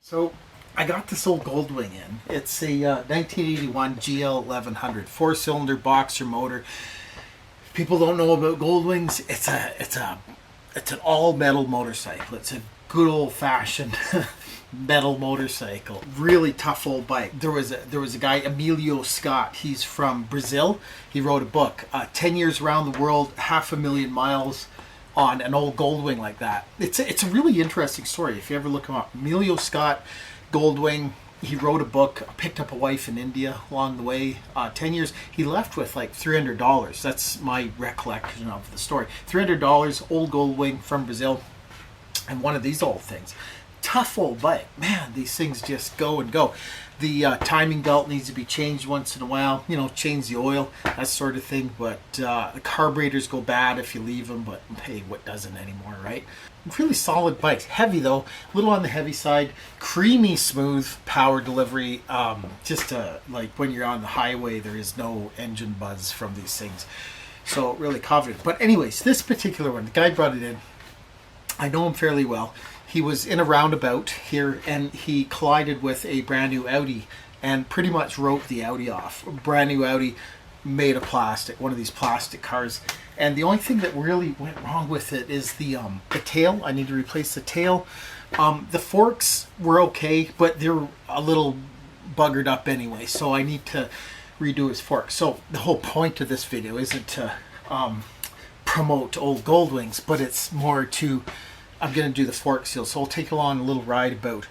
So I got this old Goldwing in. It's a 1981 GL1100 4-cylinder boxer motor. If people don't know about Goldwings, it's an all metal motorcycle. It's a good old fashioned metal motorcycle. Really tough old bike. There was a guy, Emilio Scott. He's from Brazil. He wrote a book, 10 years around the world, 500,000 miles on an old Goldwing like that. It's a really interesting story if you ever look him up. Emilio Scott, Goldwing. He wrote a book, picked up a wife in India along the way. 10 years, he left with like $300. That's my recollection of the story. $300, old Goldwing from Brazil, and one of these old things. Tough old bike. Man, these things just go and go. The timing belt needs to be changed once in a while. You know, change the oil, that sort of thing. But the carburetors go bad if you leave them. But hey, what doesn't anymore, right? Really solid bikes. Heavy though, a little on the heavy side. Creamy smooth power delivery. Just like when you're on the highway, there is no engine buzz from these things. So really confident. But anyways, this particular one, the guy brought it in. I know him fairly well. He was in a roundabout here and he collided with a brand new Audi and pretty much wrote the Audi off. Brand new Audi made of plastic, one of these plastic cars. And the only thing that really went wrong with it is the tail. I need to replace the tail. The forks were okay, but they're a little buggered up anyway. So I need to redo his forks. So the whole point of this video isn't to promote old Goldwings, but it's more to, I'm going to do the fork seals. So I'll take you on a little ride about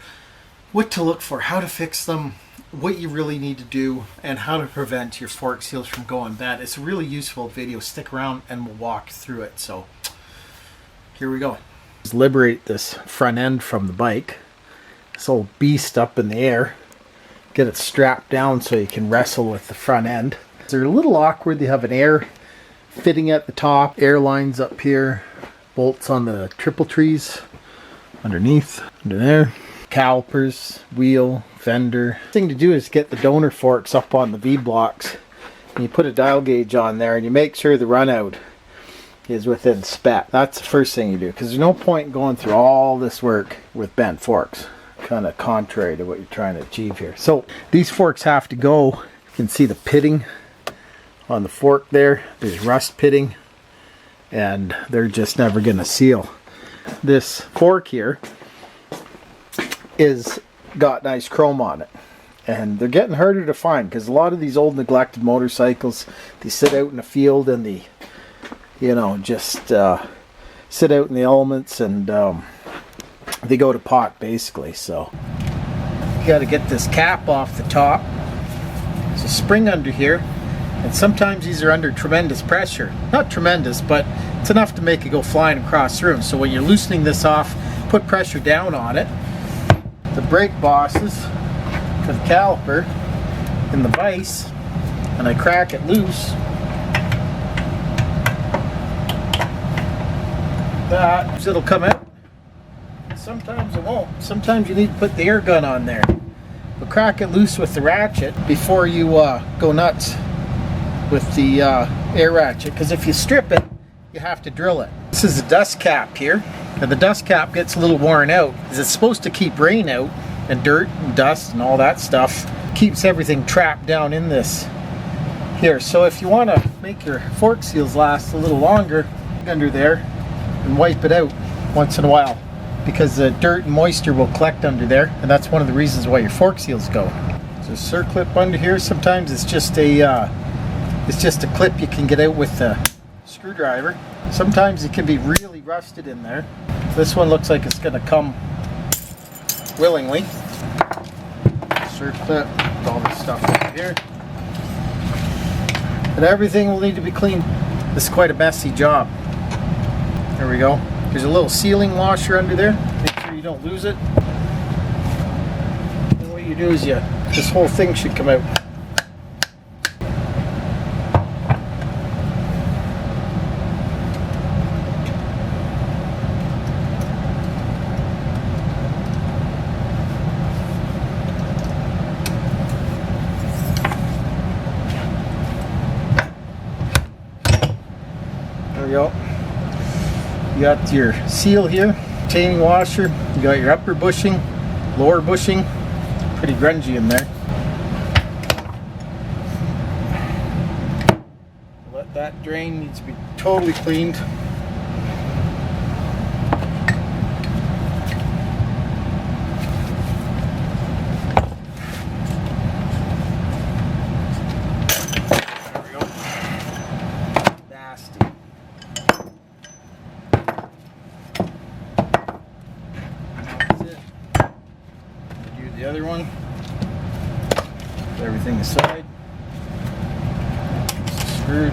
what to look for, how to fix them, what you really need to do, and how to prevent your fork seals from going bad. It's a really useful video. Stick around and we'll walk through it. So here we go. Just liberate this front end from the bike. This old beast up in the air. Get it strapped down so you can wrestle with the front end. They're a little awkward. They have an air fitting at the top, air lines up here, bolts on the triple trees underneath, under there, calipers, wheel, fender. The thing to do is get the donor forks up on the V-blocks and you put a dial gauge on there and you make sure the run out is within spec. That's the first thing you do, because there's no point in going through all this work with bent forks. Kind of contrary to what you're trying to achieve here. So these forks have to go. You can see the pitting on the fork there. There's rust pitting and they're just never going to seal. This fork here is got nice chrome on it, and they're getting harder to find because a lot of these old neglected motorcycles, they sit out in the field and they, you know, just sit out in the elements and they go to pot basically. So you got to get this cap off the top. There's a spring under here, and sometimes these are under tremendous pressure. Not tremendous, but it's enough to make it go flying across the room. So when you're loosening this off, put pressure down on it. The brake bosses for the caliper in the vise, and I crack it loose. That it'll come out. Sometimes it won't. Sometimes you need to put the air gun on there. But crack it loose with the ratchet before you go nuts with the air ratchet, because if you strip it, you have to drill it. This is a dust cap here, and the dust cap gets a little worn out because it's supposed to keep rain out and dirt and dust and all that stuff. Keeps everything trapped down in this here. So if you want to make your fork seals last a little longer, under there and wipe it out once in a while, because the dirt and moisture will collect under there, and that's one of the reasons why your fork seals go. There's a circlip under here. Sometimes it's just a clip you can get out with a screwdriver. Sometimes it can be really rusted in there. This one looks like it's going to come willingly. Circlip, all this stuff over here. And everything will need to be cleaned. This is quite a messy job. There we go. There's a little sealing washer under there. Make sure you don't lose it. And what you do is this whole thing should come out. There we go. You got your seal here, retaining washer, you got your upper bushing, lower bushing, pretty grungy in there. Let that drain, needs to be totally cleaned. There we go. Nasty. That's it. Do the other one. Put everything aside. Screwed.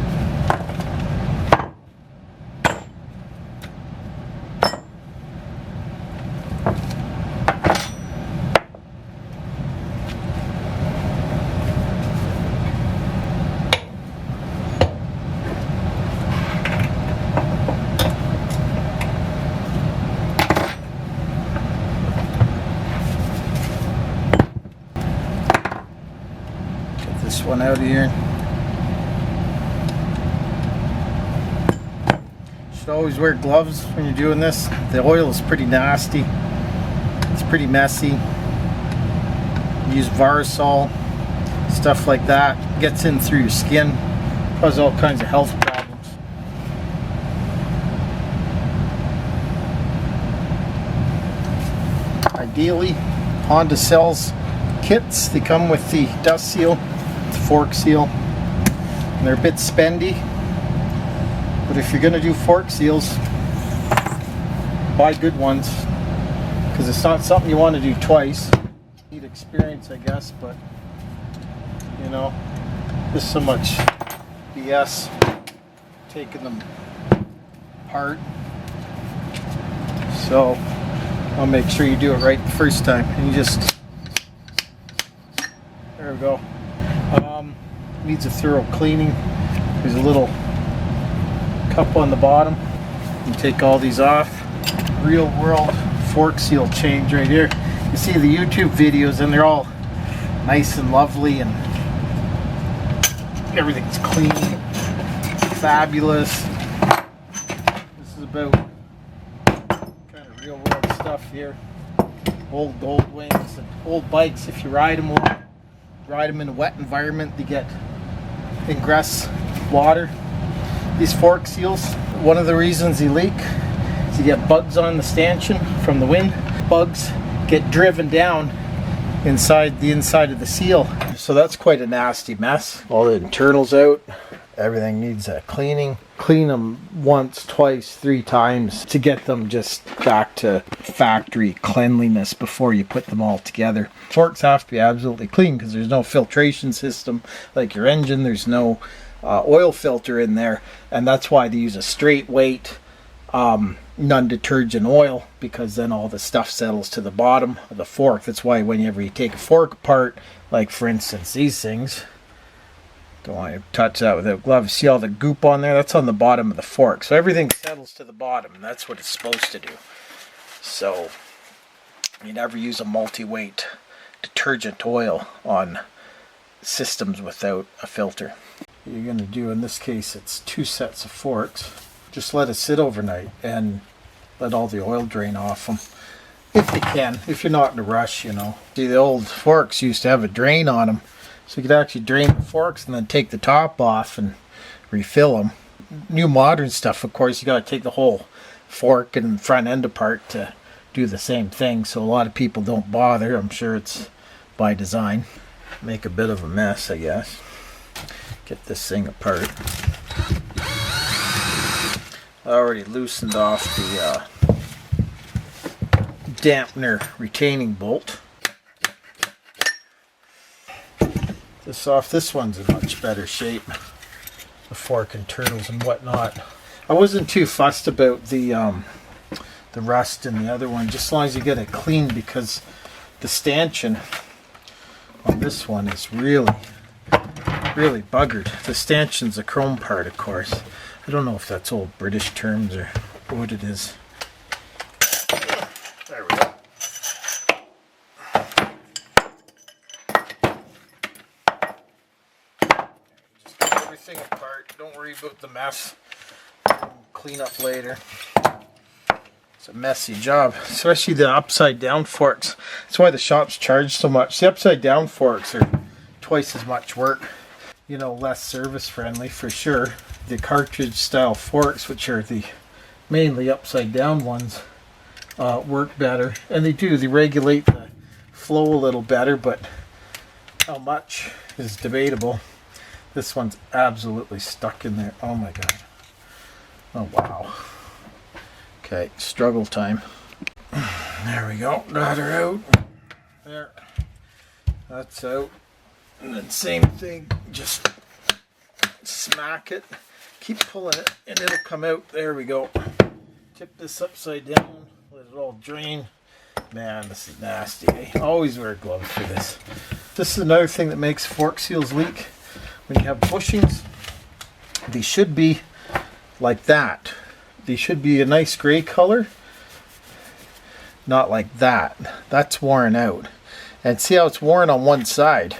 Get this one out of here. Should always wear gloves when you're doing this. The oil is pretty nasty. It's pretty messy. Use Varsol, stuff like that. Gets in through your skin, causes all kinds of health problems. Ideally, Honda sells kits. They come with the dust seal, the fork seal. And they're a bit spendy. But if you're going to do fork seals, buy good ones, because it's not something you want to do twice. You need experience, I guess, but you know, there's so much BS taking them apart. So I'll make sure you do it right the first time. And you just, there we go. Needs a thorough cleaning. There's a little cup on the bottom. You take all these off. Real world fork seal change right here. You see the YouTube videos and they're all nice and lovely and everything's clean, fabulous. This is about kind of real world stuff here. Old gold wings and old bikes. If you ride them in a wet environment, they get ingress water. These fork seals, one of the reasons they leak is you get bugs on the stanchion from the wind. Bugs get driven down inside the inside of the seal. So that's quite a nasty mess. All the internals out. Everything needs a cleaning. Clean them once, twice, 3 times to get them just back to factory cleanliness before you put them all together. Forks have to be absolutely clean because there's no filtration system like your engine. There's no oil filter in there, and that's why they use a straight weight non-detergent oil, because then all the stuff settles to the bottom of the fork. That's why whenever you take a fork apart, like for instance these things, don't want to touch that without gloves, see all the goop on there? That's on the bottom of the fork. So everything settles to the bottom, and that's what it's supposed to do. So you never use a multi-weight detergent oil on systems without a filter. You're going to do, in this case, it's 2 sets of forks. Just let it sit overnight and let all the oil drain off them. If you can, if you're not in a rush, you know. See, the old forks used to have a drain on them. So you could actually drain the forks and then take the top off and refill them. New modern stuff, of course, you got to take the whole fork and front end apart to do the same thing. So a lot of people don't bother. I'm sure it's by design. Make a bit of a mess, I guess. Get this thing apart. I already loosened off the dampener retaining bolt. This one's in much better shape. The fork internals and whatnot. I wasn't too fussed about the rust in the other one, just as long as you get it clean, because the stanchion on this one is really buggered. The stanchion's a chrome part, of course. I don't know if that's old British terms or what it is. There we go. Just get everything apart. Don't worry about the mess. Clean up later. It's a messy job, especially the upside down forks. That's why the shops charge so much. The upside down forks are twice as much work. You know, less service friendly for sure. The cartridge style forks, which are the mainly upside down ones, work better. And they regulate the flow a little better, but how much is debatable. This one's absolutely stuck in there. Oh my god. Oh wow. Okay, struggle time. There we go. Got her out. There. That's out. And then same thing. Just smack it. Keep pulling it and it'll come out. There we go. Tip this upside down. Let it all drain. Man, this is nasty. Eh? Always wear gloves for this. This is another thing that makes fork seals leak. When you have bushings, they should be like that. They should be a nice gray color. Not like that. That's worn out. And see how it's worn on one side?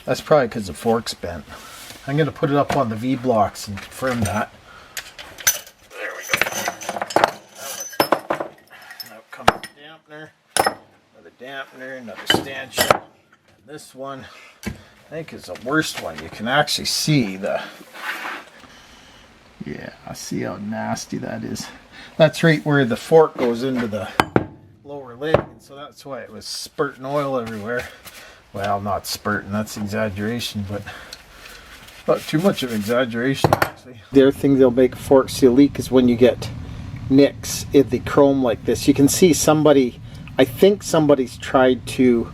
That's probably because the fork's bent. I'm going to put it up on the V-blocks and confirm that. There we go. Now comes the dampener. Another dampener, another stanchion. And this one, I think, is the worst one. You can actually see the... Yeah, I see how nasty that is. That's right where the fork goes into the lower leg, and so that's why it was spurting oil everywhere. Well, not spurting, that's exaggeration, but not too much of exaggeration actually. The other thing that'll make a fork seal leak is when you get nicks in the chrome like this. You can see somebody, I think somebody's tried to,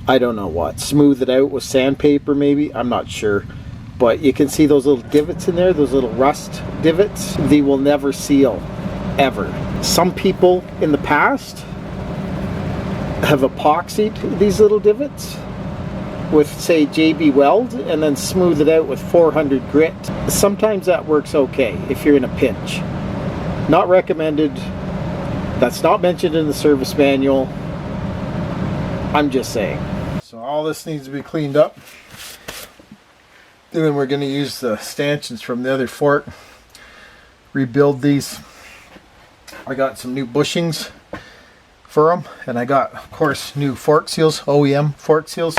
I don't know what, smooth it out with sandpaper maybe, I'm not sure. But you can see those little divots in there, those little rust divots. They will never seal, ever. Some people in the past have epoxied these little divots with, say, JB Weld and then smooth it out with 400 grit. Sometimes that works okay if you're in a pinch. Not recommended. That's not mentioned in the service manual. I'm just saying. So all this needs to be cleaned up. Then we're going to use the stanchions from the other fork, rebuild these. I got some new bushings for them, and I got, of course, new fork seals, OEM fork seals.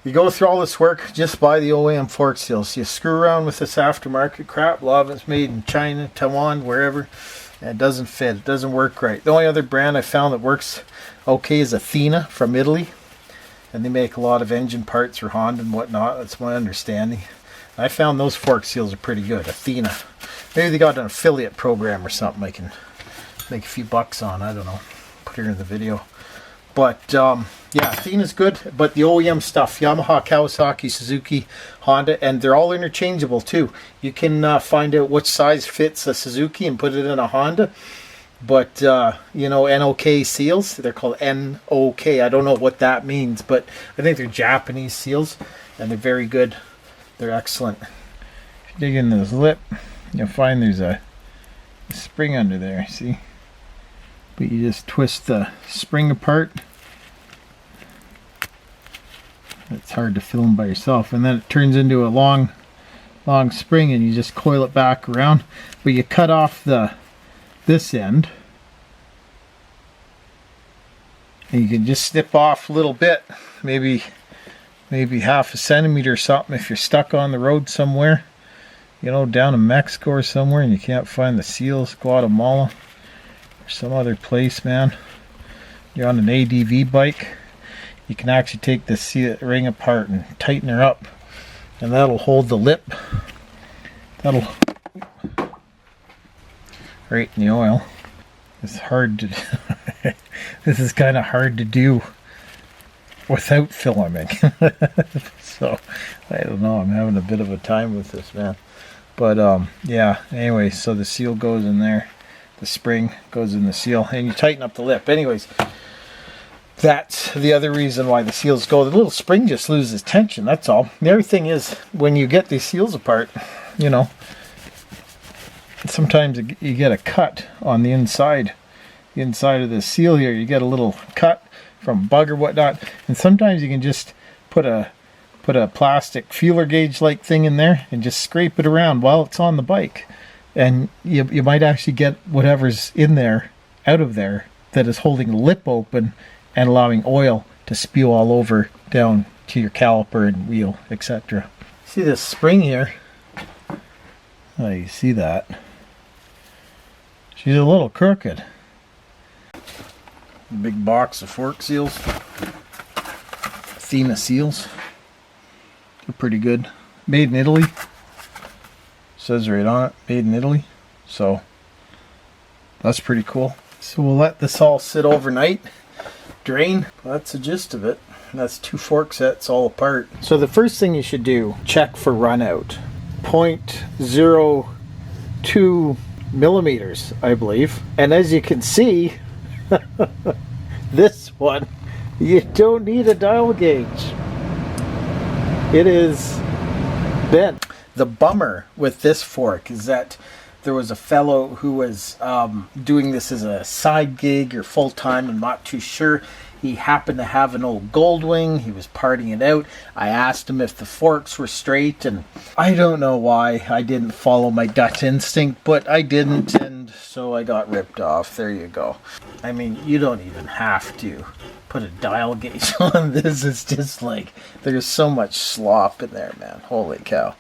You go through all this work, just buy the OEM fork seals. You screw around with this aftermarket crap. A lot of it's made in China, Taiwan, wherever, and it doesn't fit. It doesn't work right. The only other brand I found that works okay is Athena from Italy. And they make a lot of engine parts for Honda and whatnot. That's my understanding. I found those fork seals are pretty good. Athena. Maybe they got an affiliate program or something I can make a few bucks on. I don't know. Put her in the video. But yeah, Athena's good. But the OEM stuff, Yamaha, Kawasaki, Suzuki, Honda, and they're all interchangeable too. You can find out which size fits a Suzuki and put it in a Honda. But, you know, NOK seals, they're called NOK. I don't know what that means, but I think they're Japanese seals, and they're very good. They're excellent. If you dig in this lip, you'll find there's a spring under there, see? But you just twist the spring apart. It's hard to film by yourself. And then it turns into a long spring, and you just coil it back around. But you cut off this end, and you can just snip off a little bit, maybe half a centimeter or something if you're stuck on the road somewhere, you know, down in Mexico or somewhere, and you can't find the seals, Guatemala or some other place, man. You're on an ADV bike, you can actually take the seal ring apart and tighten her up, and that'll hold the lip. That'll right in the oil. It's hard to this is kind of hard to do without filming. So I don't know, I'm having a bit of a time with this, man. But yeah, anyway, so the seal goes in there, the spring goes in the seal, and you tighten up the lip. Anyways, that's the other reason why the seals go. The little spring just loses tension, that's all. The other thing is, when you get these seals apart, you know, sometimes you get a cut on the inside of the seal here. You get a little cut from bug or whatnot, and sometimes you can just put a plastic feeler gauge like thing in there and just scrape it around while it's on the bike, And you might actually get whatever's in there out of there that is holding the lip open and allowing oil to spew all over down to your caliper and wheel, etc. See this spring here? Oh, you see that? She's a little crooked. Big box of fork seals. Athena seals. They're pretty good. Made in Italy. Says right on it, made in Italy. So that's pretty cool. So we'll let this all sit overnight, drain. That's the gist of it. That's 2 fork sets all apart. So the first thing you should do, check for run out. 0.02 millimeters, I believe. And as you can see, this one, you don't need a dial gauge. It is bent. The bummer with this fork is that there was a fellow who was doing this as a side gig or full-time. I'm not too sure. He happened to have an old Goldwing. He was parting it out. I asked him if the forks were straight, and I don't know why I didn't follow my gut instinct, but I didn't, and so I got ripped off. There you go. I mean, you don't even have to put a dial gauge on this. It's just like, there's so much slop in there, man. Holy cow.